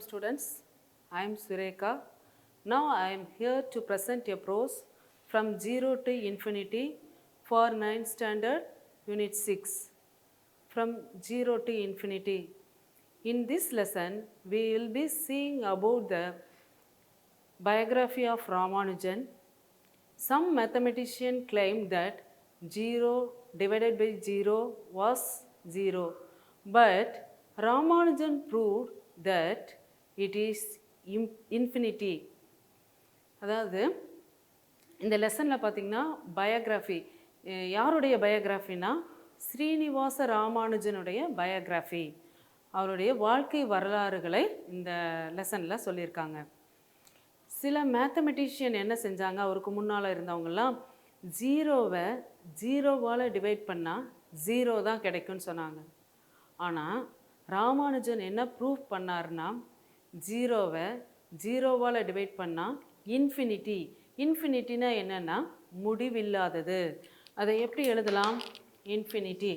Welcome students. I am Sureka. Now I am here to present a prose from 0 to infinity for 9th standard unit 6. From 0 to infinity. In this lesson we will be seeing about the biography of Ramanujan. Some mathematicians claim that 0 divided by 0 was 0, but Ramanujan proved that it is infinity. அதாவது இந்த லெசனில் பார்த்திங்கன்னா biography, யாருடைய பயோகிராஃபினா Srinivasa ராமானுஜனுடைய biography, அவருடைய வாழ்க்கை வரலாறுகளை இந்த லெசனில் சொல்லியிருக்காங்க. சில மேத்தமெட்டிஷியன் என்ன செஞ்சாங்க, அவருக்கு முன்னால் இருந்தவங்கெல்லாம் ஜீரோவை ஜீரோவால் டிவைட் பண்ணால் ஜீரோ தான் கிடைக்கும்னு சொன்னாங்க. ஆனால் ராமானுஜன் என்ன ப்ரூவ் பண்ணார்னா, ஜீரோவை ஜீரோவால் டிவைட் பண்ணால் இன்ஃபினிட்டி. இன்ஃபினிட்டினா என்னென்னா முடிவில்லாதது. அதை எப்படி எழுதலாம்? இன்ஃபினிட்டி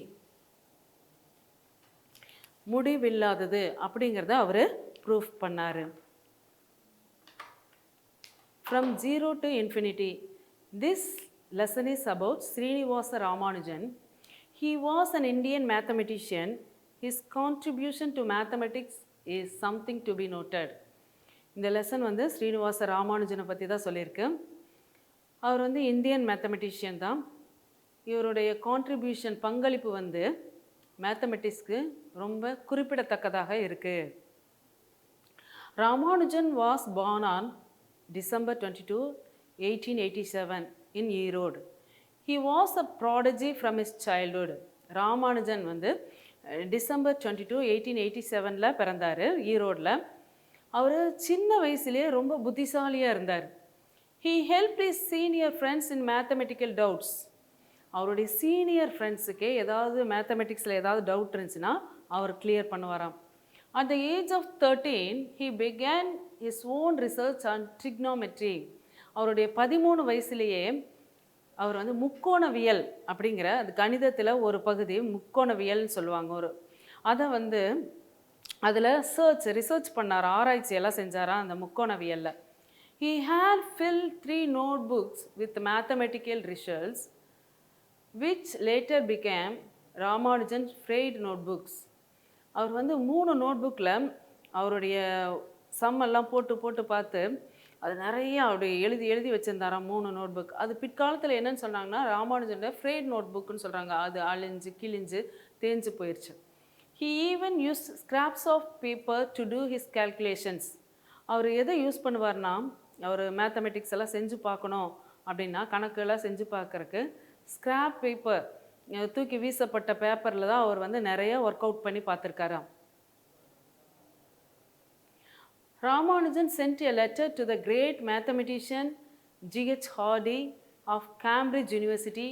முடிவில்லாதது அப்படிங்கிறத அவர் ப்ரூஃப் பண்ணார். From 0 to infinity. This lesson is about Srinivasa Ramanujan. He was an Indian mathematician. His contribution to mathematics is something to be noted. இந்த லெசன் வந்து ஸ்ரீனிவாச ராமானுஜனை பற்றி தான் சொல்லியிருக்கு. அவர் வந்து இந்தியன் மேத்தமெட்டிஷியன் தான். இவருடைய கான்ட்ரிபியூஷன் பங்களிப்பு வந்து மேத்தமெட்டிக்ஸ்க்கு ரொம்ப குறிப்பிடத்தக்கதாக இருக்குது. Ramanujan was born on December 22, 1887 in Erode. He was a prodigy from his childhood. Ramanujan வந்து டிசம்பர் 22, 1887 பிறந்தார் ஈரோடில். அவர் சின்ன வயசுலேயே ரொம்ப புத்திசாலியாக இருந்தார். He helped his senior friends in mathematical doubts. அவருடைய சீனியர் ஃப்ரெண்ட்ஸுக்கே ஏதாவது மேத்தமெட்டிக்ஸில் ஏதாவது டவுட் இருந்துச்சுன்னா அவர் clear பண்ணுவாராம். At the age of 13, he began his own research on trigonometry. அவருடைய 13 வயசுலேயே அவர் வந்து முக்கோணவியல் அப்படிங்கிற அது கணிதத்தில் ஒரு பகுதி முக்கோணவியல்னு சொல்லுவாங்க. அதை வந்து அதில் ரிசர்ச் பண்ணார், ஆராய்ச்சியெல்லாம் செஞ்சாராம் அந்த முக்கோணவியலில். He had filled 3 notebooks with mathematical results, which later became Ramanujan's Freud notebooks. அவர் வந்து 3 நோட்புக்கில் அவருடைய சம்மெல்லாம் போட்டு பார்த்து அது நிறைய அவருடைய எழுதி வச்சுருந்தாராம் 3 நோட்புக். அது பிற்காலத்தில் என்னன்னு சொன்னாங்கன்னா ராமானுஜனோட ஃப்ரெய்ட் நோட்புக்குன்னு சொல்கிறாங்க. அது அழிஞ்சு கிழிஞ்சு தேஞ்சு போயிடுச்சு. He even used scraps of paper to do his calculations. அவர் எதை யூஸ் பண்ணுவார்னா, அவர் மேத்தமெட்டிக்ஸ் எல்லாம் செஞ்சு பார்க்கணும் அப்படின்னா, கணக்கெல்லாம் செஞ்சு பார்க்குறக்கு ஸ்கிராப் பேப்பர், தூக்கி வீசப்பட்ட பேப்பரில் தான் அவர் வந்து நிறைய ஒர்க் அவுட் பண்ணி பார்த்துருக்காராம். Ramanujan sent a letter to the great mathematician G.H. Hardy of Cambridge University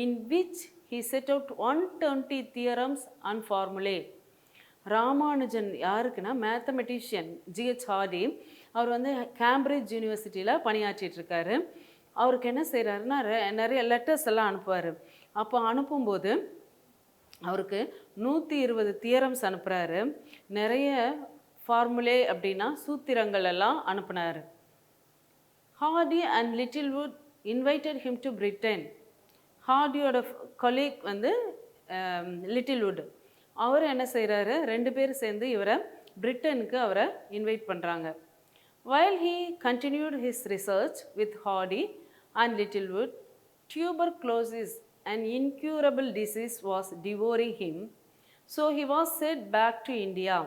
in which he set out 120 theorems and formulae. Ramanujan யாருக்குன்னா மேத்தமெட்டிஷியன் G.H. ஹார்டி. அவர் வந்து கேம்பிரிட்ஜ் யூனிவர்சிட்டியில் பணியாற்றிட்டுருக்காரு. அவருக்கு என்ன செய்கிறாருன்னா நிறைய லெட்டர்ஸ் எல்லாம் அனுப்புவார். அப்போ அனுப்பும்போது அவருக்கு 120 தியரம்ஸ் அனுப்புகிறாரு. நிறைய ஃபார்முலே அப்படின்னா சூத்திரங்கள் எல்லாம் அனுப்புனார். Hardy and Littlewood invited him to Britain. ஹார்டியோட கொலீக் வந்து லிட்டில்வுட். அவர் என்ன செய்கிறாரு, 2 பேர் சேர்ந்து இவரை பிரிட்டனுக்கு அவரை இன்வைட் பண்ணுறாங்க. While he continued his research with Hardy and Littlewood, tuberculosis, an incurable disease, was devouring him. So he was sent back to India.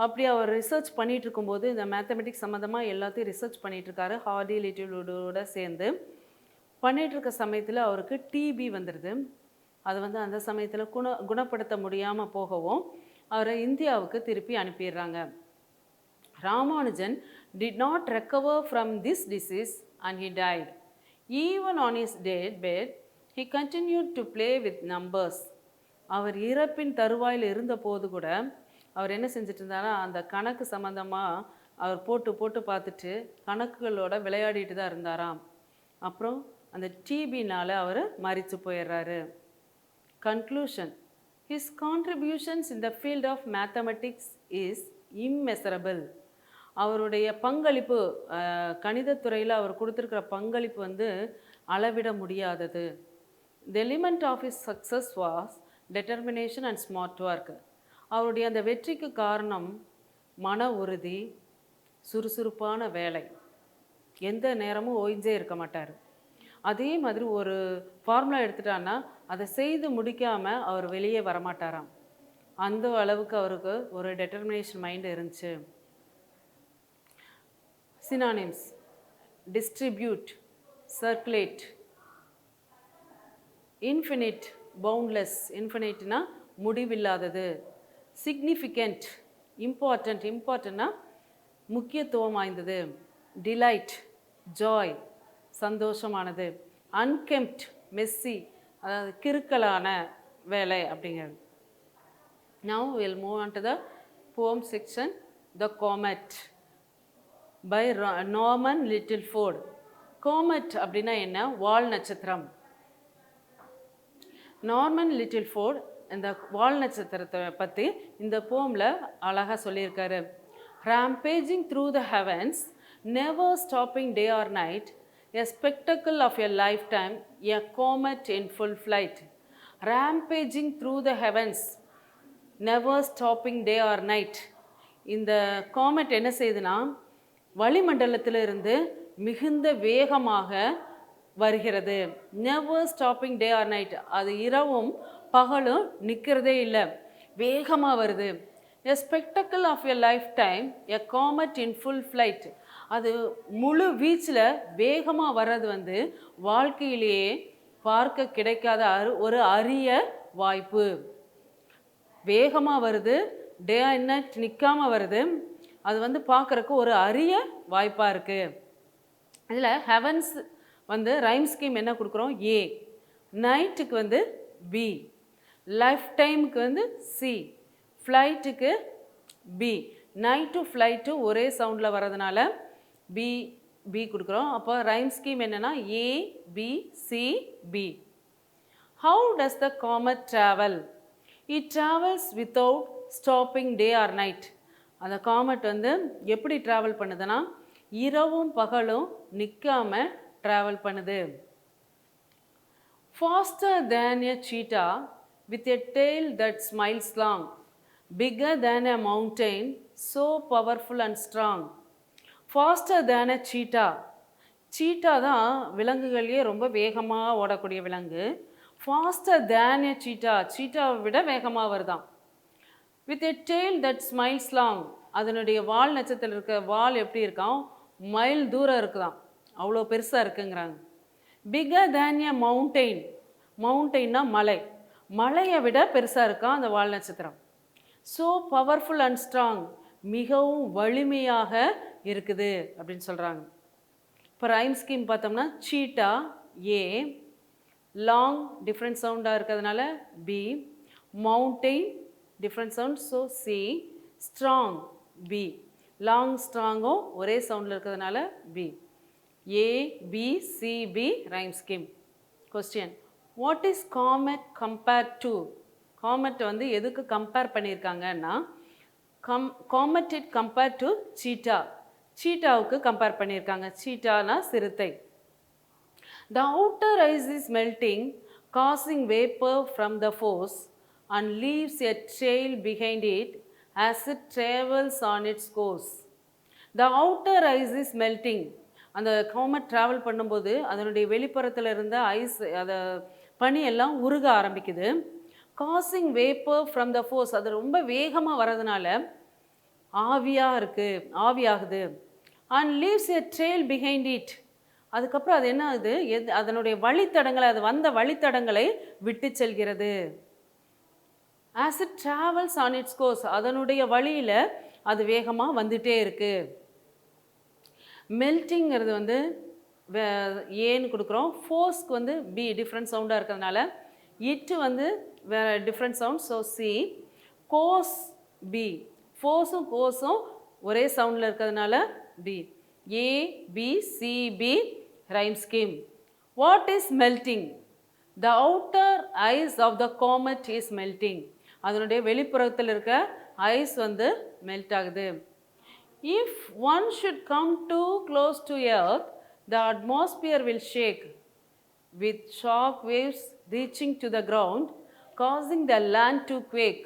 அப்படி அவர் ரிசர்ச் பண்ணிகிட்டு இருக்கும்போது இந்த மேத்தமெட்டிக்ஸ் சம்மந்தமாக எல்லாத்தையும் ரிசர்ச் பண்ணிகிட்ருக்காரு. ஹார்டி லிட்டில்வுட்டோட சேர்ந்து பண்ணிகிட்ருக்க சமயத்தில் அவருக்கு டிபி வந்துடுது. அது வந்து அந்த சமயத்தில் குணப்படுத்த முடியாமல் போகவும் அவரை இந்தியாவுக்கு திருப்பி அனுப்பிடுறாங்க. Ramanujan did not recover from this disease and he died. Even on his deathbed, he continued to play with numbers. அவர் இறப்பின் தருவாயில் இருந்த போது கூட அவர் என்ன செஞ்சுட்டு இருந்தாரா, அந்த கணக்கு சம்மந்தமாக அவர் போட்டு பார்த்துட்டு கணக்குகளோட விளையாடிட்டு தான் இருந்தாராம். அப்புறம் அந்த டிபினால் அவர் மரித்து போயிடுறாரு. Conclusion. His contributions in the field of mathematics is immeasurable. அவருடைய பங்களிப்பு கணிதத்துறையில் அவர் கொடுத்துருக்கிற பங்களிப்பு வந்து அளவிட முடியாதது. The element of his success was determination and smart work. அவருடைய அந்த வெற்றிக்கு காரணம் மன உறுதி, சுறுசுறுப்பான வேலை, எந்த நேரமும் ஓய்ஞ்சே இருக்க மாட்டார். அதே மாதிரி ஒரு ஃபார்முலா எடுத்துட்டான்னா அதை செய்து முடிக்காமல் அவர் வெளியே வரமாட்டாராம். அந்த அளவுக்கு அவருக்கு ஒரு டெட்டர்மினேஷன் மைண்ட் இருந்துச்சு. Synonyms: distribute, circulate, infinite, boundless, infiniteனா முடிவில்லாதது, significant, important, importantனா முக்கியத்துவம் வாய்ந்தது, delight, joy, சந்தோஷமானது, unkempt, messy, அதாவது கிறுக்கலான வேலை அப்படிங்கிறது. Now we'll move on to the poem section, The Comet by Norman Littleford. Comet அப்படின்னா என்ன? வால் நட்சத்திரம். நார்மன் லிட்டில்ஃபோர்ட் இந்த வால் நட்சத்திரத்தை பற்றி இந்த போமில் அழகாக சொல்லியிருக்காரு. Rampaging through the heavens, never stopping day or night, a spectacle of a lifetime, a comet in full flight. Rampaging through the heavens, never stopping day or night. இந்த காமெட் என்ன செய்யுதுன்னா வளிமண்டலத்திலிருந்து மிகுந்த வேகமாக வருகிறது. Never stopping day or night, அது இரவும் பகலும் நிற்கிறதே இல்லை, வேகமாக வருது. A spectacle of a lifetime, a comet in full flight, அது முழு வீச்சில் வேகமாக வர்றது வந்து வாழ்க்கையிலேயே பார்க்க கிடைக்காத ஒரு அரிய வாய்ப்பு. வேகமாக வருது, டே அண்ட் நைட் நிற்காமல் வருது, அது வந்து பார்க்குறக்கு ஒரு அரிய வாய்ப்பாக இருக்குது. இதில் ஹெவன்ஸ் வந்து ரைம் ஸ்கீம் என்ன கொடுக்குறோம்? ஏ. நைட்டுக்கு வந்து பி, லைஃப் டைமுக்கு வந்து சி, ஃப்ளைட்டுக்கு பி. நைட்டு ஃப்ளைட்டு ஒரே சவுண்டில் வர்றதுனால பி பி கொடுக்குறோம். அப்போ ரைம் ஸ்கீம் என்னென்னா A B C B. How does the comet travel? It travels without stopping day or night. அந்த காமெட் வந்து எப்படி ட்ராவல் பண்ணுதுன்னா இரவும் பகலும் நிற்காமல் ட்ராவல் பண்ணுது. Faster than a cheetah with a tail that smiles long, bigger than a mountain, so powerful and strong. Faster than a cheetah, cheetah தான் விலங்குகள்லேயே ரொம்ப வேகமாக ஓடக்கூடிய விலங்கு. ஃபாஸ்டர் தேன் எ சீட்டா, சீட்டாவை விட வேகமாக வருதான். With a tail that smiles long, அதனுடைய வால் நட்சத்திரம் இருக்க வால் எப்படி இருக்கான்? மைல் தூரம் இருக்குதான், அவ்வளோ பெருசாக இருக்குங்கிறாங்க. பிக்கர் தேன் எ மவுண்டெயின், மவுண்டெயின்னா மலை, மலையை விட பெருசாக இருக்கான் அந்த வால் நட்சத்திரம். ஸோ பவர்ஃபுல் அண்ட் ஸ்ட்ராங், மிகவும் வலிமையாக இருக்குது அப்படின்னு சொல்கிறாங்க. இப்போ ரைம் ஸ்கீம் பார்த்தோம்னா சீட்டா ஏ, லாங் டிஃப்ரெண்ட் சவுண்டாக இருக்கிறதுனால B, mountain different sound so C, strong B, long ஸ்ட்ராங்கும் ஒரே சவுண்டில் இருக்கிறதுனால B. A B C B rhyme scheme. Question: what is comet compared to? Comet வந்து எதுக்கு கம்பேர் பண்ணியிருக்காங்கன்னா comet it compared to cheetah, சீட்டாவுக்கு கம்பேர் பண்ணியிருக்காங்க. சீட்டானா சிறுத்தை. The outer ice is melting, causing vapor from the force, and leaves a trail behind it as it travels on its course. The outer ice is melting. அந்த comet travel பண்ணும்போது அதனுடைய வெளிப்புறத்தில் இருந்த ice, அதை பனியெல்லாம் உருக ஆரம்பிக்குது. Causing vapour from the force, அது ரொம்ப வேகமாக வர்றதுனால ஆவியாக இருக்குது, ஆவியாகுது. And leaves a trail behind it, அதுக்கப்புறம் அது என்ன ஆகுது? அதனுடைய வழித்தடங்களை, அது வந்த வழித்தடங்களை விட்டு செல்கிறது. As it travels on it's course, அதனுடைய வழியில் அது வேகமாக வந்துட்டே இருக்குது. மெல்ட்டிங்கிறது வந்து ஏன்னு கொடுக்குறோம். ஃபோர்ஸ்க்கு வந்து பி, டிஃப்ரெண்ட் சவுண்டாக இருக்கிறதுனால. இட்டு வந்து வேறு different sound so C. Course B, ஃபோர்ஸும் கோர்ஸும் ஒரே சவுண்டில் இருக்கிறதுனால B. A B C B rhyme scheme. What is melting? The outer ice of the comet is melting. அதனுடைய வெளிப்புறத்தில் இருக்க ஐஸ் வந்து மெல்ட் ஆகுது. If one should come too close to earth, the atmosphere will shake with shock waves reaching to the ground, causing the land to quake.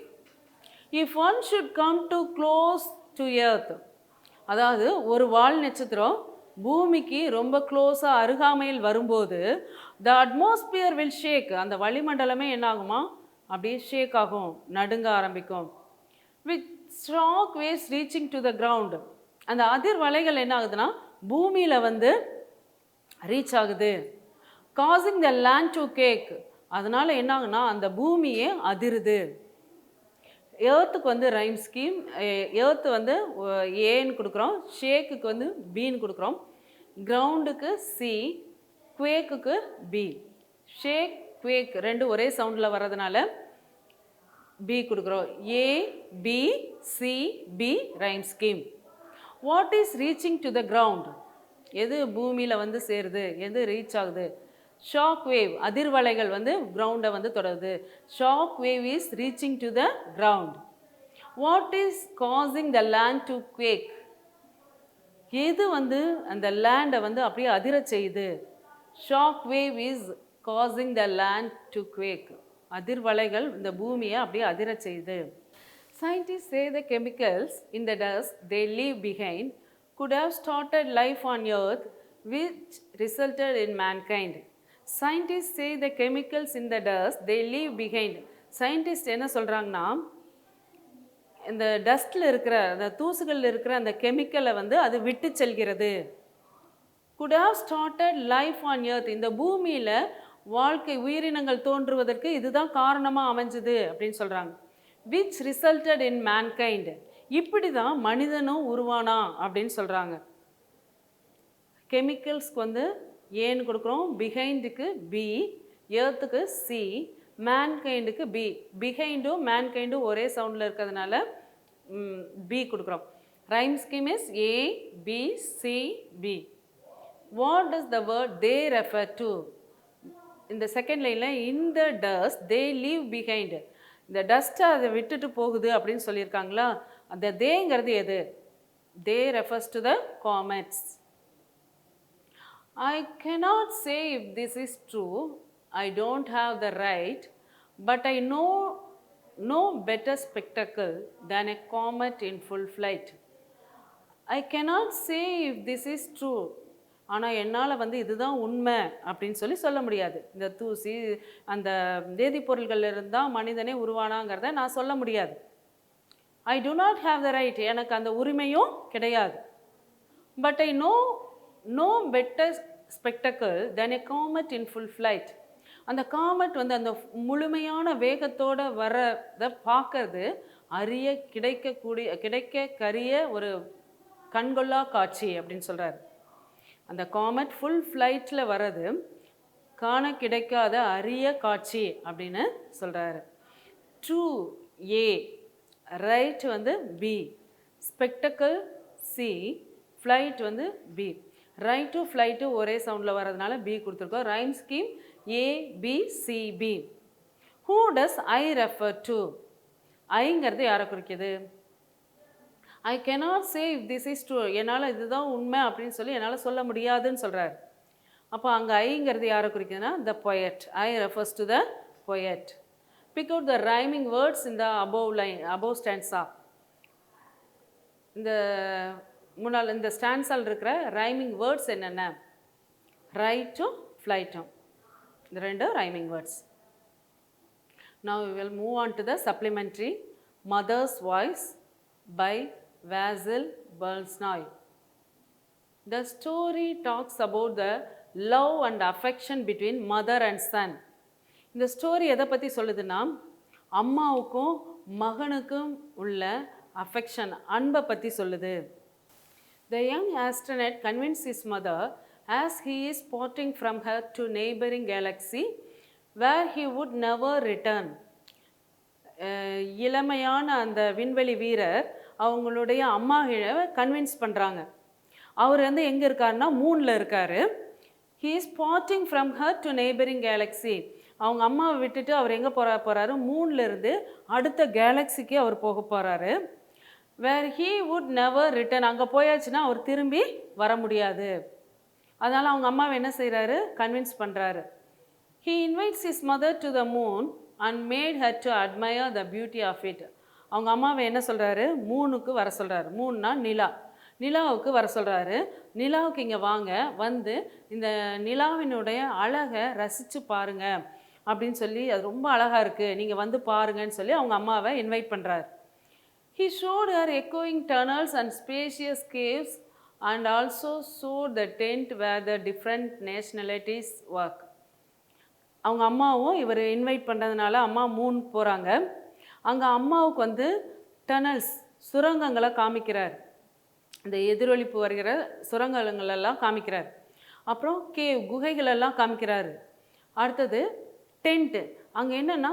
If one should come too close to earth, அதாவது ஒரு வால் நட்சத்திரம் பூமிக்கு ரொம்ப க்ளோஸாக அருகாமையில் வரும்போது the atmosphere will shake, அந்த வளிமண்டலமே என்ன ஆகுமா, அப்படியே ஷேக் ஆகும், நடுங்க ஆரம்பிக்கும். With shock waves reaching to the ground, அந்த அதிர்வலைகள் என்ன ஆகுதுன்னா பூமியில் வந்து ரீச் ஆகுது. Causing the land to cake, அதனால் என்ன ஆகுனா அந்த பூமியே அதிருது. ஏர்த்துக்கு வந்து ரைம் ஸ்கீம், ஏர்த்து வந்து ஏன்னு கொடுக்குறோம், ஷேக்குக்கு வந்து பீன்னு கொடுக்குறோம், கிரவுண்டுக்கு சி, குவேக்குக்கு பி. ஷேக் குவேக் ரெண்டு ஒரே சவுண்டில் வர்றதுனால பி கொடுக்குறோம். A B C B rhyme scheme. What is reaching to the ground, எது பூமியில் வந்து சேருது, எது ரீச் ஆகுது. ஷாக் வேவ், அதிர்வலைகள் வந்து கிரவுண்டை வந்து தொடருது. Shock wave is reaching to the ground. What is causing the land to quake, எது வந்து அந்த லேண்டை வந்து அப்படியே அதிர செய்யுது. Shock wave is causing the land to quake, அதிர்வலைகள் இந்த பூமியை அப்படியே அதிர செய்யுது. Scientists say the chemicals in the dust they leave behind could have started life on earth which resulted in mankind. Scientists say the chemicals in the dust they leave behind. Scientists என்ன சொல்கிறாங்கன்னா, இந்த டஸ்ட்டில் இருக்கிற அந்த தூசுகளில் இருக்கிற அந்த கெமிக்கலை வந்து அது விட்டு செல்கிறது. could have started life on earth, இந்த பூமியில் வாழ்க்கை உயிரினங்கள் தோன்றுவதற்கு இதுதான் காரணமாக அமைஞ்சுது அப்படின்னு சொல்கிறாங்க. which resulted in mankind, இப்படி தான் மனிதனும் உருவானா அப்படின்னு சொல்கிறாங்க. கெமிக்கல்ஸ்க்கு வந்து ஏன்னு கொடுக்குறோம், பிஹைண்டுக்கு பி, ஏர்த்துக்கு சி, மேன்கைண்டுக்கு பி. பிஹைண்டும் மேன்கைண்டும் ஒரே சவுண்டில் இருக்கிறதுனால பி கொடுக்குறோம். Rhyme scheme is A B C B. What does the word they refer to, இந்த செகண்ட் லைனில் இந்த டஸ்ட் தே லீவ் பிஹைண்ட், இந்த டஸ்ட்டை அதை விட்டுட்டு போகுது அப்படின்னு சொல்லியிருக்காங்களா, அந்த தேங்கிறது எது. They refers to the comets. I cannot say if this is true, I don't have the right, but I know no better spectacle than a comet in full flight. I cannot say if this is true, ஆனால் என்னால் வந்து இதுதான் உண்மை அப்படின்னு சொல்ல முடியாது. இந்த தூசி அந்த வேதிப்பொருள்கள் இருந்தால் மனிதனே உருவானாங்கிறத நான் சொல்ல முடியாது. I do not have the right, எனக்கு அந்த உரிமையும் கிடையாது. But I know no better spectacle than a comet in full flight. அந்த காமெட் வந்து அந்த முழுமையான வேகத்தோடு வரதை பார்க்கறது அரிய கிடைக்க கரிய ஒரு கண்கொள்ளா காட்சி அப்படின்னு சொல்கிறாரு. அந்த காமெட் ஃபுல் ஃப்ளைட்டில் வர்றது காண கிடைக்காத அரிய காட்சி அப்படின்னு சொல்கிறாரு. ட்ரூ ஏ, ரைட் வந்து பி, ஸ்பெக்டக்கிள் சி, ஃப்ளைட் வந்து பி. ரைட்டு ஃப்ளைட்டு ஒரே சவுண்டில் வர்றதுனால பி கொடுத்துருக்கோம். Rhyme scheme A B C B. Who does I refer to, ஐங்கிறது யாரை குறிக்குது. ஐ cannot say if this is true, என்னால் இதுதான் உண்மை அப்படின்னு என்னால் சொல்ல முடியாதுன்னு சொல்கிறார். அப்போ அங்கே ஐங்கிறது யாரை குறிக்குதுன்னா the poet. I refers to the poet. Pick out the rhyming words இந்த above ஸ்டான்ஸா. இந்த முன்னால் இந்த ஸ்டான்ஸால் இருக்கிற ரைமிங் வேர்ட்ஸ் என்னென்ன, ரைட்டும் ஃப்ளைட்டும், இந்த ரெண்டு rhyming words. Now we will move on to the supplementary. Mother's Voice by Vasil Bernstein. The story talks about the love and affection between mother and son. இந்த story எதை பற்றி சொல்லுதுன்னா அம்மாவுக்கும் மகனுக்கும் உள்ள அஃபெக்ஷன், அன்பை பற்றி சொல்லுது. The young astronaut convinced his mother as he is parting from her to neighboring galaxy where he would never return. இளமையான அந்த விண்வெளி வீரர் அவங்களுடைய அம்மாவை கன்வின்ஸ் பண்ணுறாங்க. அவர் வந்து எங்கே இருக்காருன்னா மூனில் இருக்கார். He is partying from her to neighbouring Galaxy. அவங்க அம்மாவை விட்டுட்டு அவர் எங்கே போகிறாரு, மூன்லேருந்து அடுத்த கேலக்ஸிக்கு அவர் போக போகிறாரு. Where he would never return. அங்கே போயாச்சுன்னா அவர் திரும்பி வர முடியாது. அதனால் அவங்க அம்மாவை என்ன செய்கிறாரு, கன்வின்ஸ் பண்ணுறாரு. He invites his mother to the moon and made her to admire the beauty of it. அவங்க அம்மாவை என்ன சொல்கிறாரு, மூணுக்கு வர சொல்கிறாரு. மூணுனா நிலாவுக்கு வர சொல்கிறாரு. நிலாவுக்கு இங்கே வாங்க, வந்து இந்த நிலாவினுடைய அழகை ரசித்து பாருங்க அப்படின்னு சொல்லி, அது ரொம்ப அழகாக இருக்குது, நீங்கள் வந்து பாருங்கன்னு சொல்லி அவங்க அம்மாவை இன்வைட் பண்ணுறாரு. He showed her echoing tunnels and spacious caves and also showed the tent where the different nationalities work. அவங்க அம்மாவும் இவர் இன்வைட் பண்ணுறதுனால அம்மா மூணுக்கு போகிறாங்க. அங்கே அம்மாவுக்கு வந்து டனல்ஸ், சுரங்கங்களை காமிக்கிறார். இந்த எதிரொலிப்பு வருகிற சுரங்கங்களெல்லாம் காமிக்கிறார். அப்புறம் கேவ், குகைகளெல்லாம் காமிக்கிறாரு. அடுத்தது டென்ட்டு. அங்கே என்னென்னா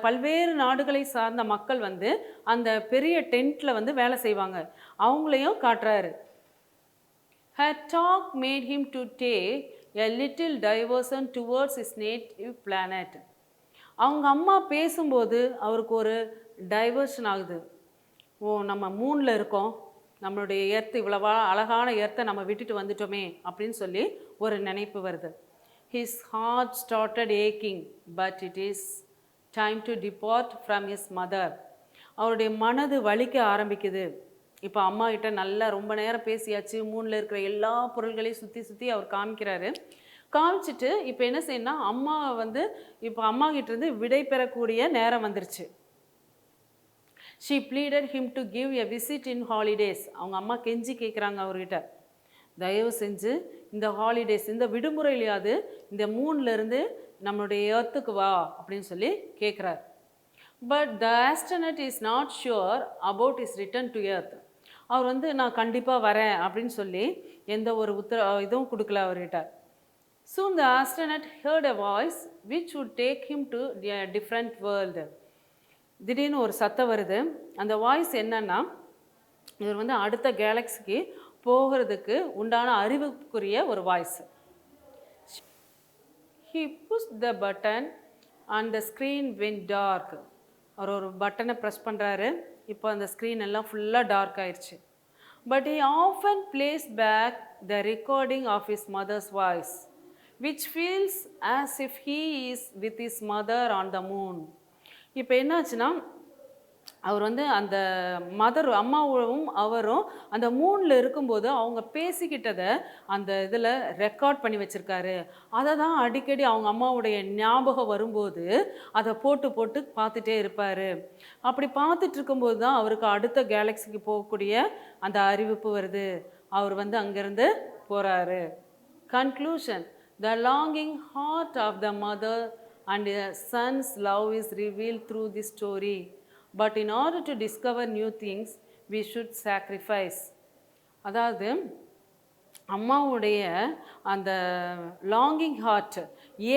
பல்வேறு நாடுகளை சார்ந்த மக்கள் வந்து அந்த பெரிய டென்ட்டில் வந்து வேலை செய்வாங்க, அவங்களையும் காட்டுறாரு. Her talk made him to take a little diversion towards his native planet. அவங்க அம்மா பேசும்போது அவருக்கு ஒரு டைவர்ஷன் ஆகுது. ஓ, நம்ம மூணில் இருக்கோம், நம்மளுடைய எர்த்து இவ்வளவா அழகான எர்த்தை நம்ம விட்டுட்டு வந்துட்டோமே அப்படின்னு சொல்லி ஒரு நினைப்பு வருது. His heart started aching, but it is time to depart from his mother. அவருடைய மனது வலிக்க ஆரம்பிக்குது. இப்போ அம்மா கிட்ட நல்லா ரொம்ப நேரம் பேசியாச்சு, மூணில் இருக்கிற எல்லா பொருள்களையும் சுற்றி அவர் காமிக்கிறாரு. காமிச்சிட்டு இப்போ என்ன செய்யணும்னா, அம்மாவை வந்து இப்போ அம்மா கிட்டேருந்து விடை பெறக்கூடிய நேரம் வந்துருச்சு. She pleaded him to give a visit in holidays. அவங்க அம்மா கெஞ்சி கேட்குறாங்க அவர்கிட்ட, தயவு செஞ்சு இந்த ஹாலிடேஸ், இந்த விடுமுறையிலையாவது இந்த மூணுலேருந்து நம்மளுடைய எர்த்துக்கு வா அப்படின்னு சொல்லி கேட்குறார். But the astronaut is not sure about is return to earth. அவர் வந்து நான் கண்டிப்பாக வரேன் அப்படின்னு சொல்லி எந்த ஒரு இதுவும் கொடுக்கல அவர்கிட்ட. Soon the astronaut heard a voice which would take him to a different world. திடீர்னு ஒரு சத்தம் வருது. அந்த வாய்ஸ் என்னன்னா, இவர் வந்து அடுத்த கேலக்ஸிக்கு போகிறதுக்கு உண்டான அறிவுக்குரிய ஒரு voice. He pushed the button and the screen went dark. அவர் ஒரு பட்டனை ப்ரெஸ் பண்ணுறாரு. இப்போ அந்த ஸ்க்ரீன் எல்லாம் ஃபுல்லாக டார்க் ஆயிடுச்சு. But he often plays back the recording of his mother's voice, which feels as if he is with his mother on the moon. இப்போ என்னாச்சுன்னா, அவர் வந்து அந்த அம்மாவும் அவரும் அந்த மூணில் இருக்கும்போது அவங்க பேசிக்கிட்டதை அந்த இதில் ரெக்கார்ட் பண்ணி வச்சுருக்காரு. அதை தான் அடிக்கடி அவங்க அம்மாவுடைய ஞாபகம் வரும்போது அதை போட்டு போட்டு பார்த்துட்டே இருப்பார். அப்படி பார்த்துட்டு இருக்கும்போது தான் அவருக்கு அடுத்த கேலக்ஸிக்கு போகக்கூடிய அந்த அறிவிப்பு வருது. அவர் வந்து அங்கேருந்து போகிறாரு. Conclusion: the longing heart of the mother and a son's love is revealed through this story. But in order to discover new things, we should sacrifice. அதாவது அம்மாவுடைய அந்த லாங்கிங் ஹார்ட்,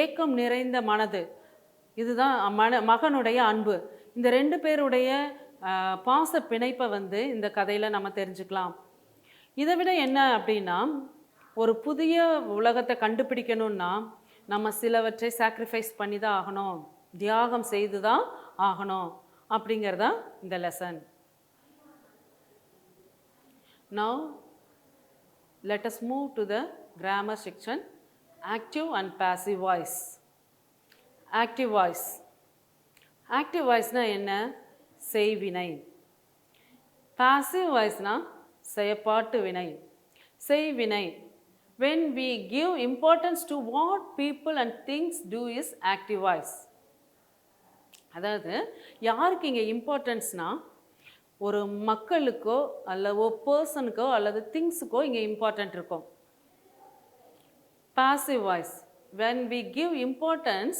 ஏக்கம் நிறைந்த மனது, இதுதான் மகனுடைய அன்பு. இந்த ரெண்டு பேருடைய பாச பிணைப்பை வந்து இந்த கதையில் நம்ம தெரிஞ்சுக்கலாம். இதை விட என்ன அப்படின்னா, ஒரு புதிய உலகத்தை கண்டுபிடிக்கணும்னா நம்ம சிலவற்றை சாக்ரிஃபைஸ் பண்ணி தான் ஆகணும், தியாகம் செய்து தான் ஆகணும் அப்படிங்கிறதா இந்த lesson. Now let us move to the grammar section. Active and passive voice. Active voice. Active voice-னா என்ன? செய்வினை. Passive voice-னா செயற்பாட்டு வினை, செய்வினை. When we give importance to what people and things do is active voice. அதாவது யாருக்கு இங்கே இம்பார்ட்டன்ஸ்னா, ஒரு மக்களுக்கோ அல்ல ஒரு பர்சனுக்கோ அல்லது திங்ஸுக்கோ இங்கே இம்பார்ட்டன்ட் இருக்கும். Passive voice: when we give importance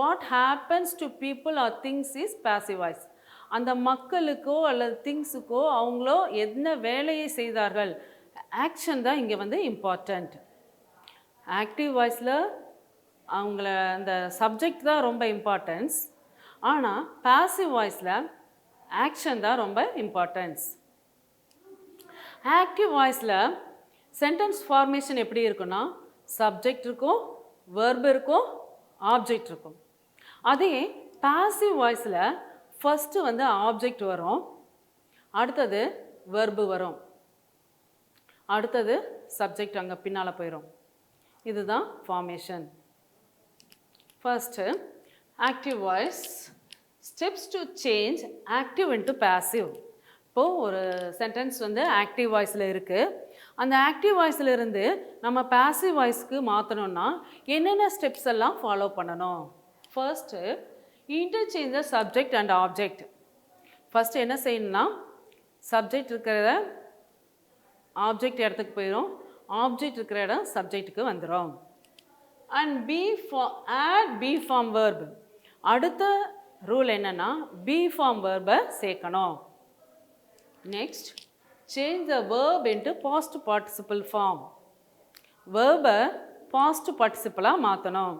what happens to people or things is passive voice. அந்த மக்களுக்கோ அல்லது திங்ஸுக்கோ அவங்களோ என்ன வேலையை செய்தார்கள், ஆக்ஷன் தான் இங்கே வந்து இம்பார்ட்டண்ட். ஆக்டிவ் வாய்ஸில் அவங்கள அந்த சப்ஜெக்ட் தான் ரொம்ப இம்பார்ட்டன்ஸ். ஆனால் பாசிவ் வாய்ஸில் ஆக்ஷன் தான் ரொம்ப இம்பார்ட்டன்ஸ். ஆக்டிவ் வாய்ஸில் சென்டென்ஸ் ஃபார்மேஷன் எப்படி இருக்குன்னா, சப்ஜெக்ட் இருக்கும், வெர்ப் இருக்கும், ஆப்ஜெக்ட் இருக்கும். அதே பாசிவ் வாய்ஸில் ஃபஸ்ட்டு வந்து ஆப்ஜெக்ட் வரும், அடுத்தது வெர்பு வரும், அடுத்தது சப்ஜெக்ட் அங்கே பின்னால் போயிடும். இதுதான் formation. First active voice, steps to change active into passive. இப்போது ஒரு சென்டென்ஸ் வந்து ஆக்டிவ் வாய்ஸில் இருக்குது. அந்த ஆக்டிவ் வாய்ஸில் இருந்து நம்ம பாசிவ் வாய்ஸ்க்கு மாற்றணும்னா என்னென்ன ஸ்டெப்ஸ் எல்லாம் ஃபாலோ பண்ணணும்? First interchange the subject and object. First என்ன செய்யணும்னா சப்ஜெக்ட் இருக்கிற ஆப்ஜெக்ட் இடத்துக்கு போயிடும், ஆப்ஜெக்ட் இருக்கிற இடம் சப்ஜெக்ட்டுக்கு வந்துடும். And add be form verb. அடுத்த ரூல் என்னென்னா பி ஃபார்ம் வேர்பை சேர்க்கணும். Next change the verb into past participle form. வேர்பை பாஸ்ட் பார்ட்டிசிபிளாக மாற்றணும்.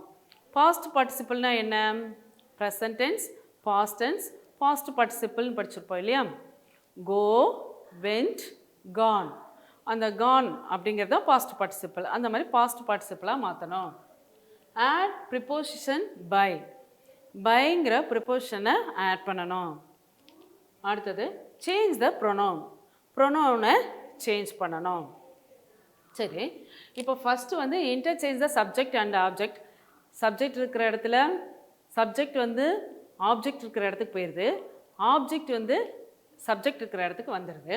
பாஸ்ட் பார்ட்டிசிபிள்னா என்ன? Present tense, past tense, past பார்ட்டிசிபிள்னு படிச்சிருப்போம் இல்லையா? Go, went, gone. அந்த கான் அப்படிங்கிறத பாஸ்ட் பார்ட்டிசிபிள். அந்த மாதிரி பாஸ்ட் பார்ட்டிசிபிளாக மாற்றணும். Add preposition by. பைங்கிற ப்ரிப்போசிஷனை ஆட் பண்ணணும். அடுத்தது சேஞ்ச் த ப்ரொனவுன். ப்ரொனவுனை சேஞ்ச் பண்ணணும். சரி, இப்போ ஃபஸ்ட்டு வந்து interchange the subject and object. Subject இருக்கிற இடத்துல சப்ஜெக்ட் வந்து ஆப்ஜெக்ட் இருக்கிற இடத்துக்கு போயிடுது, ஆப்ஜெக்ட் வந்து சப்ஜெக்ட் இருக்கிற இடத்துக்கு வந்துடுது.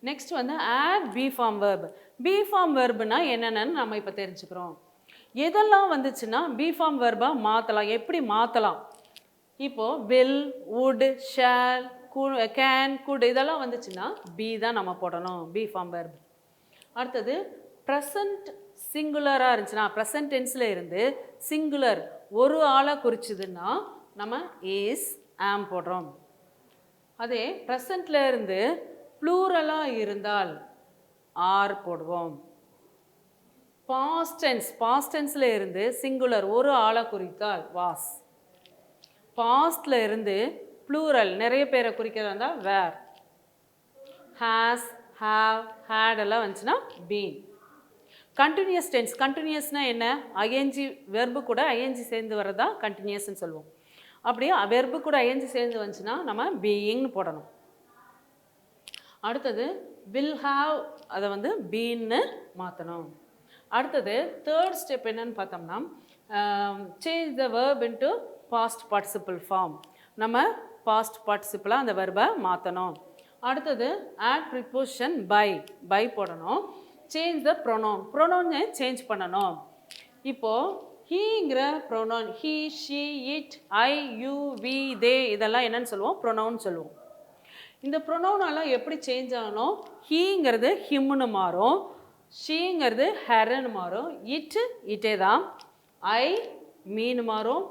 நெக்ஸ்ட் வந்து add be form verb. Be form வேர்புனா என்னென்னு நம்ம இப்போ தெரிஞ்சுக்கிறோம். எதெல்லாம் வந்துச்சுன்னா பி ஃபார்ம் வேர்பாக மாற்றலாம், எப்படி மாற்றலாம்? இப்போது will, would, shall, can, could இதெல்லாம் வந்துச்சுன்னா பி தான் நம்ம போடணும், பி ஃபார்ம் வேர்ப். அடுத்தது ப்ரெசன்ட் சிங்குலராக இருந்துச்சுன்னா, ப்ரெசன்ட் டென்ஸில் இருந்து சிங்குலர் ஒரு ஆளை குறிச்சுதுன்னா நம்ம இஸ், ஆம் போடுறோம். அதே ப்ரெசண்ட்டில் இருந்து ப்ளூரலாக இருந்தால் ஆர் போடுவோம். பாஸ்ட் டென்ஸ், பாஸ்ட் டென்ஸில் இருந்து சிங்குலர் ஒரு ஆளை குறித்தால் வாஸ். பாஸ்டில் இருந்து ப்ளூரல் நிறைய பேரை குறிக்கிறதா இருந்தால் வேர். ஹேஸ், ஹாவ், ஹேட் எல்லாம் வந்துச்சுன்னா பீன். கண்டினியூஸ் டென்ஸ், கண்டினியூஸ்னால் என்ன? ஐஎன்ஜி வெர்பு கூட ஐஎன்ஜி சேர்ந்து வரதா கண்டினியூஸ்ன்னு சொல்லுவோம். அப்படியே வெர்பு கூட ஐஎன்ஜி சேர்ந்து வந்துச்சுன்னா நம்ம பீயிங்னு போடணும். அடுத்தது வில் ஹாவ், அதை வந்து பீன்னு மாற்றணும். அடுத்தது தேர்ட் ஸ்டெப் என்னன்னு பார்த்தோம்னா change the verb into past participle form. நம்ம பாஸ்ட் பார்ட்டிசிபிளாக அந்த வெர்பை மாற்றணும். அடுத்தது ஆட் ப்ரிப்போசிஷன் பை, பை போடணும். சேஞ்ச் த ப்ரொனவுன், ப்ரொனவுனை சேஞ்ச் பண்ணணும். இப்போது ஹீங்கிற pronoun, he, she, it, I, you, we, they இதெல்லாம் என்னன்னு சொல்லுவோம்? ப்ரொனவுன் சொல்லுவோம். இந்த ப்ரொனவுனெல்லாம் எப்படி சேஞ்ச் ஆகணும்? ஹீங்கிறது ஹிம்னு மாறும், ஷீங்கிறது ஹெர்ன்னு மாறும், இட்டு இட்டே தான், ஐ மீன்னு மாறும்,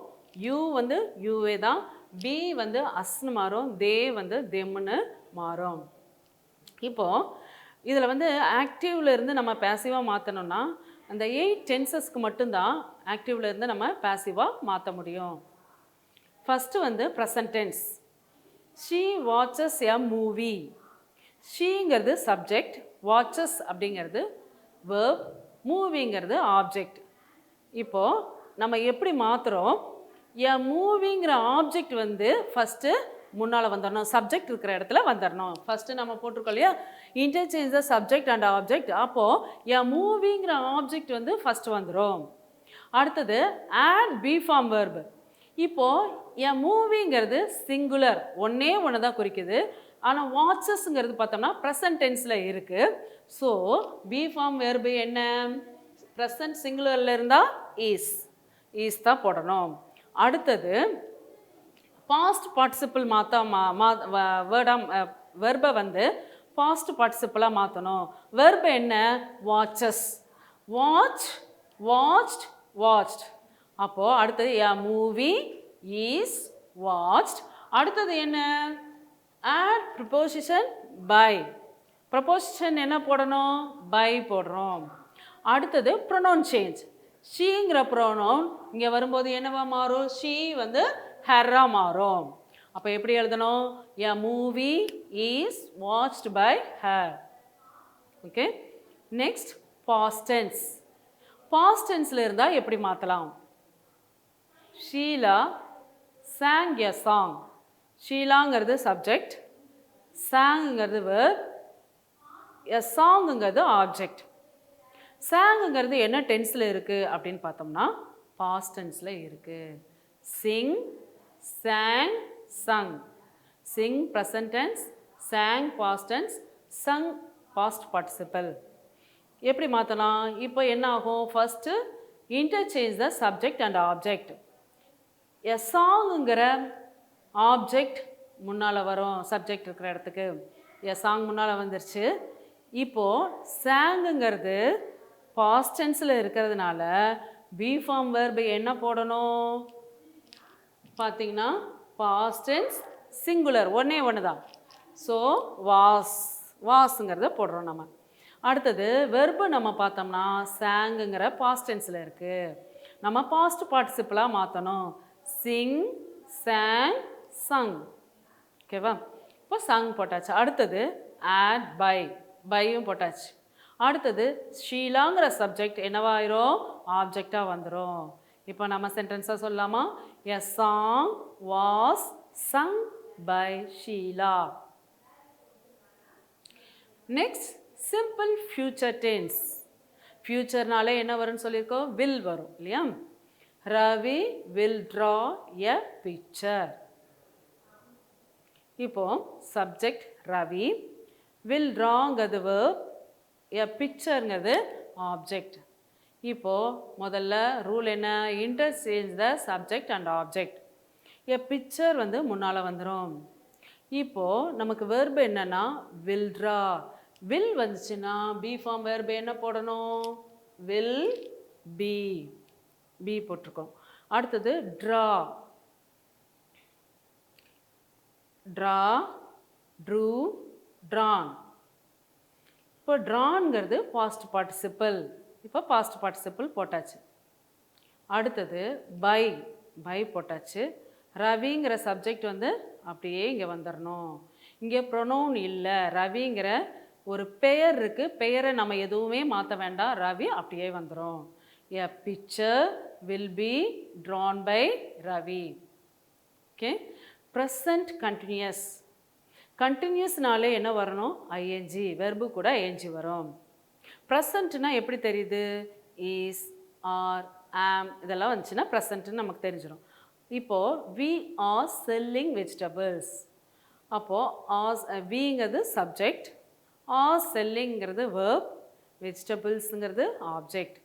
யூ வந்து யூவே தான், பி வந்து அஸ்ன்னு மாறும், தே வந்து தெம்னு மாறும். இப்போது இதில் வந்து ஆக்டிவில் இருந்து நம்ம பேசிவாக மாற்றணும்னா அந்த 8 டென்சஸ்க்கு மட்டும்தான் ஆக்டிவில் இருந்து நம்ம பேசிவாக மாற்ற முடியும். ஃபஸ்ட்டு வந்து present tense. She watches a movie. ஷீங்கிறது சப்ஜெக்ட், வாட்சஸ் அப்படிங்கிறது வேர்ப், மூவிங்கிறது ஆப்ஜெக்ட். இப்போது நம்ம எப்படி மாற்றுறோம்? எ மூவிங்கிற ஆப்ஜெக்ட் வந்து ஃபஸ்ட்டு முன்னால் வந்துடணும், சப்ஜெக்ட் இருக்கிற இடத்துல வந்துடணும். ஃபஸ்ட்டு நம்ம போட்டிருக்கோம் இல்லையா interchange the subject and object. அப்போது எ மூவிங்கிற ஆப்ஜெக்ட் வந்து ஃபஸ்ட்டு வந்துடும். அடுத்தது ஆட் பி ஃபார்ம் வேர்பு. இப்போது எ மூவிங்கிறது சிங்குலர், ஒன்றே ஒன்று தான் குறிக்குது. ஆனால் வாட்சஸ்ங்கிறது பார்த்தோம்னா ப்ரெசன்ட் டென்ஸில் இருக்குது. ஸோ பி ஃபார்ம் வேர்பு என்ன? ப்ரெசன்ட் சிங்குலரில் இருந்தால் இஸ் தான் போடணும். அடுத்தது பாஸ்ட் பார்ட்டிசிபிள் வெர்பை வந்து பாஸ்ட் பார்ட்டிசிபிளாக மாற்றணும். வெர்பு என்ன? Watches, watch, watched, watched. அப்போது அடுத்தது எ மூவி இஸ் வாட்ச்ட். அடுத்தது என்ன? Add preposition by. ப்ரப்போசிஷன் என்ன போடணும்? பை போடுறோம். அடுத்தது ப்ரொனவுன் சேஞ்ச். ஷீங்கிற ப்ரொனவுன் இங்கே வரும்போது என்னவா மாறும்? ஷீ வந்து ஹெர்ரா மாறும். அப்போ எப்படி எழுதணும்? எ movie is watched by her. Okay. Next past tense. Past டென்ஸில் இருந்தால் எப்படி மாற்றலாம்? Sheila sang a song. ஷீலாங்கிறது சப்ஜெக்ட், சாங்குங்கிறது verb, a songங்கிறது ஆப்ஜெக்ட். சாங்குங்கிறது என்ன டென்ஸில் இருக்குது அப்படின்னு பார்த்தோம்னா பாஸ்ட் டென்ஸில் இருக்குது. Singh, sang, sung. Singh present tense, sang past tense, sung past participle. எப்படி மாற்றலாம்? இப்போ என்ன ஆகும்? First interchange the subject and object. A சாங்குங்கிற object முன்னால் வரும், சப்ஜெக்ட் இருக்கிற இடத்துக்கு எ சாங் முன்னால் வந்துருச்சு. இப்போது சாங்குங்கிறது பாஸ்ட் டென்ஸில் இருக்கிறதுனால பி ஃபார்ம் வெர்ப் என்ன போடணும் பார்த்தீங்கன்னா பாஸ்ட் டென்ஸ் சிங்குலர் ஒன்றே ஒன்று தான். ஸோ வாஸ்ங்கிறத போடுறோம் நம்ம. அடுத்தது வெர்பு நம்ம பார்த்தோம்னா சாங்குங்கிற பாஸ்ட் டென்ஸில் இருக்குது, நம்ம பாஸ்ட் பார்ட்டிசிபிளாக மாற்றணும். Singh, sang, sung. ஓகேவா? இப்போ சங் போட்டாச்சு. அடுத்தது ஆட் பையும் போட்டாச்சு. அடுத்தது ஷீலாங்கிற சப்ஜெக்ட் என்னவாயிரும்? ஆப்ஜெக்டாக வந்துடும். இப்போ நம்ம சென்டென்ஸாக சொல்லலாமா? A song was sung by Sheela. Next simple future tense. ஃபியூச்சர்னாலே என்ன வரும்னு சொல்லியிருக்கோம்? வில் வரும் இல்லையா? Ravi will draw a picture. இப்போ சப்ஜெக்ட் ரவி, will drawங்கிறது verb, a pictureங்கிறது ஆப்ஜெக்ட். இப்போது முதல்ல ரூல் என்ன? Interchange the subject and object. a picture வந்து முன்னால் வந்துடும். இப்போது நமக்கு verb என்னன்னா will draw. will வந்துச்சுன்னா பி ஃபார்ம் verb என்ன போடணும்? will be. பி போட்டிருக்கோம். அடுத்தது ட்ரா, ட்ரூ, ட்ரான். இப்போ ட்ரான்ங்கிறது பாஸ்ட் பார்ட்டிசிபிள். இப்போ பாஸ்ட் பார்ட்டிசிபிள் போட்டாச்சு. அடுத்தது பை போட்டாச்சு. ரவிங்கிற சப்ஜெக்ட் வந்து அப்படியே இங்கே வந்துடணும். இங்கே ப்ரொனவுன் இல்லை, ரவிங்கிற ஒரு பெயர் இருக்குது, பெயரை நம்ம எதுவுமே மாற்ற வேண்டாம், ரவி அப்படியே வந்துடும். A picture will be drawn by Ravi. Okay. Present continuous. கண்டினியூஸ்னாலே என்ன வரணும்? ஐஎன்ஜி. வெர்பு கூட ஐஎன்ஜி வரும். ப்ரெசண்ட்னா எப்படி தெரியுது? இஸ், ஆர், ஆம் இதெல்லாம் வந்துச்சுன்னா ப்ரெசண்ட்னு நமக்கு தெரிஞ்சிடும். இப்போது வி ஆர் செல்லிங் வெஜிடபிள்ஸ். அப்போது விங்கிறது சப்ஜெக்ட், ஆர் செல்லிங்கிறது வெர்ப், வெஜிடபிள்ஸுங்கிறது ஆப்ஜெக்ட்.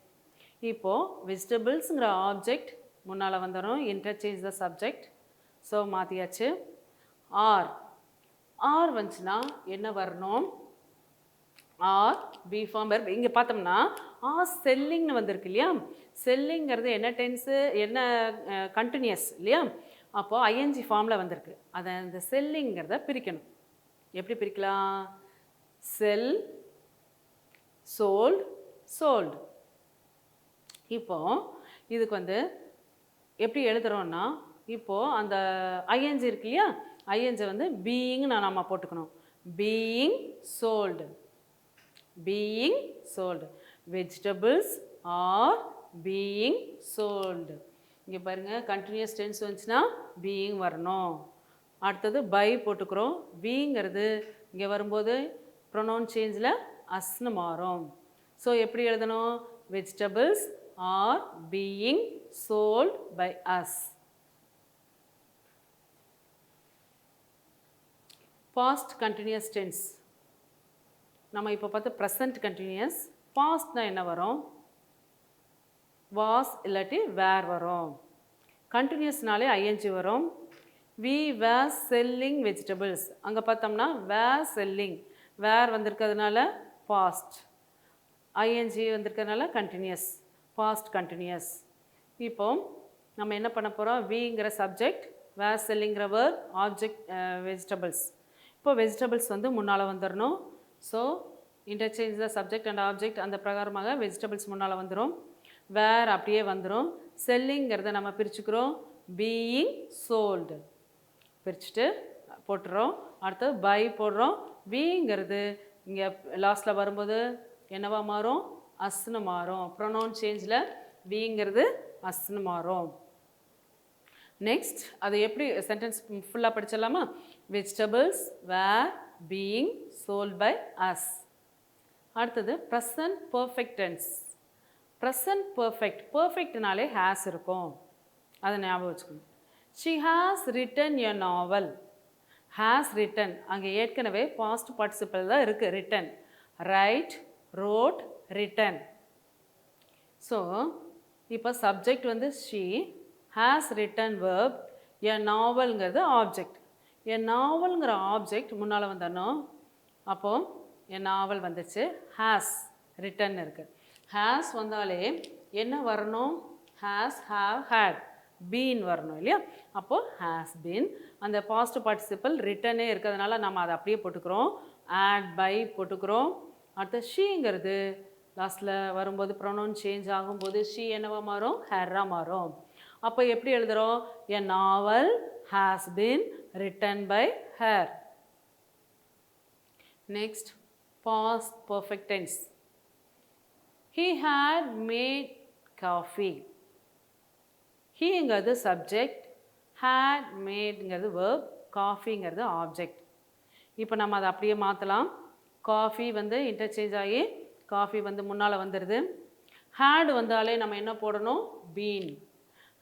இப்போது வெஜிடபிள்ஸுங்கிற ஆப்ஜெக்ட் முன்னால் வந்துடும், இன்டர்சேஞ்ச் த சப்ஜெக்ட். ஸோ மாற்றியாச்சு. ஆர் வந்துச்சுன்னா என்ன வரணும்? Are be form verb. இங்கே பார்த்தோம்னா ஆர் செல்லிங்னு வந்திருக்கு இல்லையா? செல்லிங்கிறது என்ன டென்ஸு? என்ன கண்டினியூஸ் இல்லையா? அப்போது ஐஎன்ஜி ஃபார்மில் வந்திருக்கு. அதை இந்த செல்லிங்கிறத பிரிக்கணும். எப்படி பிரிக்கலாம்? செல், சோல்டு, சோல்டு. இப்போது இதுக்கு வந்து எப்படி எழுதுகிறோன்னா, இப்போது அந்த ஐஎன்ஜி இருக்கு இல்லையா? ஐஎன்ஜி வந்து பீயிங்னு நம்ம போட்டுக்கணும். Being sold, being sold. Vegetables are being sold. இங்கே பாருங்கள், கண்டினியூஸ் டென்ஸ் வந்துச்சுன்னா பீயிங் வரணும். அடுத்தது பை போட்டுக்கிறோம். விங்கிறது இங்கே வரும்போது ப்ரொனவுன் சேஞ்சில் அஸ்னு மாறும். ஸோ எப்படி எழுதணும்? Vegetables are being sold by us. Past continuous tense நம்ம இப்போ பார்த்து ப்ரெசன்ட் கண்டினியூஸ். பாஸ்ட்னா என்ன வரும்? வாஸ் இல்லாட்டி வேர் வரும். கண்டினியூஸ்னாலே ஐஎன்ஜி வரும். We were selling vegetables. அங்கே பார்த்தோம்னா வேர் செல்லிங், வேர் வந்திருக்கிறதுனால பாஸ்ட், ஐஎன்ஜி வந்திருக்கிறதுனால கண்டினியூஸ், பாஸ்ட் கண்டினியூஸ். இப்போ நம்ம என்ன பண்ண போகிறோம்? விங்கிற சப்ஜெக்ட், வேர் செல்லிங்கிற வேர்ட், ஆப்ஜெக்ட் வெஜிடபிள்ஸ். இப்போ வெஜிடபிள்ஸ் வந்து முன்னால் வந்துடணும். So interchange the subject and object அந்த பிரகாரமாக வெஜிடபிள்ஸ் முன்னால் வந்துடும். வேர் அப்படியே வந்துடும். செல்லிங்கிறத நம்ம பிரிச்சுக்கிறோம். பீயிங் சோல்டு பிரிச்சுட்டு போட்டுறோம். அடுத்தது பை போடுறோம். விங்கிறது இங்கே லாஸ்ட்டில் வரும்போது என்னவா மாறும்? அஸ்னு மாறும். ப்ரொனவுன் சேஞ்சில் விங்கிறது அஸ்னு மாறும். நெக்ஸ்ட் அதை எப்படி சென்டென்ஸ் ஃபுல்லாக படிச்சிடலாமா? Vegetables were being sold by us. அடுத்தது present perfect tense. Present perfect, பர்ஃபெக்ட்னாலே ஹேஸ் இருக்கும், அதை ஞாபகம் வச்சுக்கணும். She has written a novel. Has written அங்கே ஏற்கனவே பாஸ்ட் பார்ட்டிசிபிள் தான் இருக்குது, written. Write, wrote, written. So இப்போ சப்ஜெக்ட் வந்து she, has written verb, a நாவல்ங்கிறது ஆப்ஜெக்ட். எ நாவல்ங்கிற ஆப்ஜெக்ட் முன்னால் வந்துடணும். அப்போது என் நாவல் வந்துச்சு, ஹேஸ் ரிட்டன் இருக்குது. ஹேஸ் வந்தாலே என்ன வரணும்? ஹேஸ், ஹாவ், ஹேட், பீன் வரணும் இல்லையா? அப்போது ஹேஸ் பீன், அந்த பாஸ்ட் பார்ட்டிசிபிள் ரிட்டனே இருக்கிறதுனால நம்ம அதை அப்படியே போட்டுக்கிறோம். ஆட் பை போட்டுக்கிறோம். அடுத்து ஷீங்கிறது லாஸ்ட்டில் வரும்போது ப்ரொனவுன் சேஞ்ச் ஆகும்போது ஷீ என்னவா மாறும்? ஹேராக மாறும். அப்போ எப்படி எழுதுகிறோம்? A novel has been written by her. Next past perfect tense. He had made coffee. Heங்கிறது subject, had madeங்கிறது verb, coffeeங்கிறது object. இப்போ நம்ம அதை அப்படியே மாற்றலாம். காஃபி வந்து இன்டர்சேஞ்ச் ஆகி காஃபி வந்து முன்னால் வந்துடுது. had வந்தாலே நம்ம என்ன போடணும்? Been.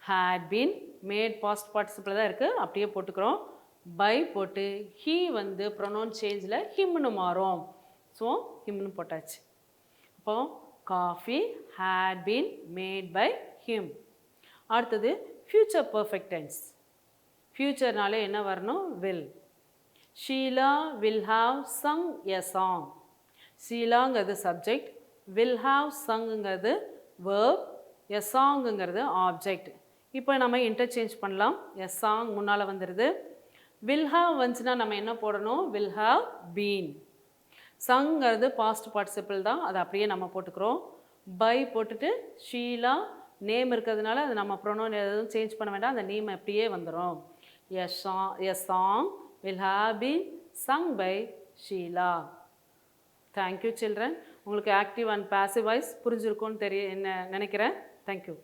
had been, made past participle தான் இருக்குது, அப்படியே போட்டுக்கிறோம். பை போட்டு he வந்து ப்ரொனவுன் சேஞ்சில் ஹிம்னு மாறும். ஸோ ஹிம்னு போட்டாச்சு. அப்போது coffee had been made by him. அடுத்தது ஃப்யூச்சர் பர்ஃபெக்ட் டென்ஸ். ஃப்யூச்சர்னாலே என்ன வரணும்? will. Sheela will have sung a song. ஷீலாங்கிறது சப்ஜெக்ட், will have sungங்கிறது verb, a songங்கிறது ஆப்ஜெக்ட். இப்போ நம்ம இன்டர்சேஞ்ச் பண்ணலாம். a song முன்னால் வந்துடுது. will have வந்துச்சுன்னா நம்ம என்ன போடணும்? will have been. சங்கிறது பாஸ்ட் பார்ட்டிசிபிள் தான், அதை அப்படியே நம்ம போட்டுக்கிறோம். பை போட்டுட்டு ஷீலா நேம் இருக்கிறதுனால அது நம்ம ப்ரொனவுன் எதுவும் சேஞ்ச் பண்ண வேண்டாம், அந்த நேம் அப்படியே வந்துடும். A song will have been sung by Sheela. Thank you children. உங்களுக்கு ஆக்டிவ் அண்ட் பாசிவ் வாய்ஸ் புரிஞ்சிருக்கும்னு நினைக்கிறேன். தேங்க்யூ.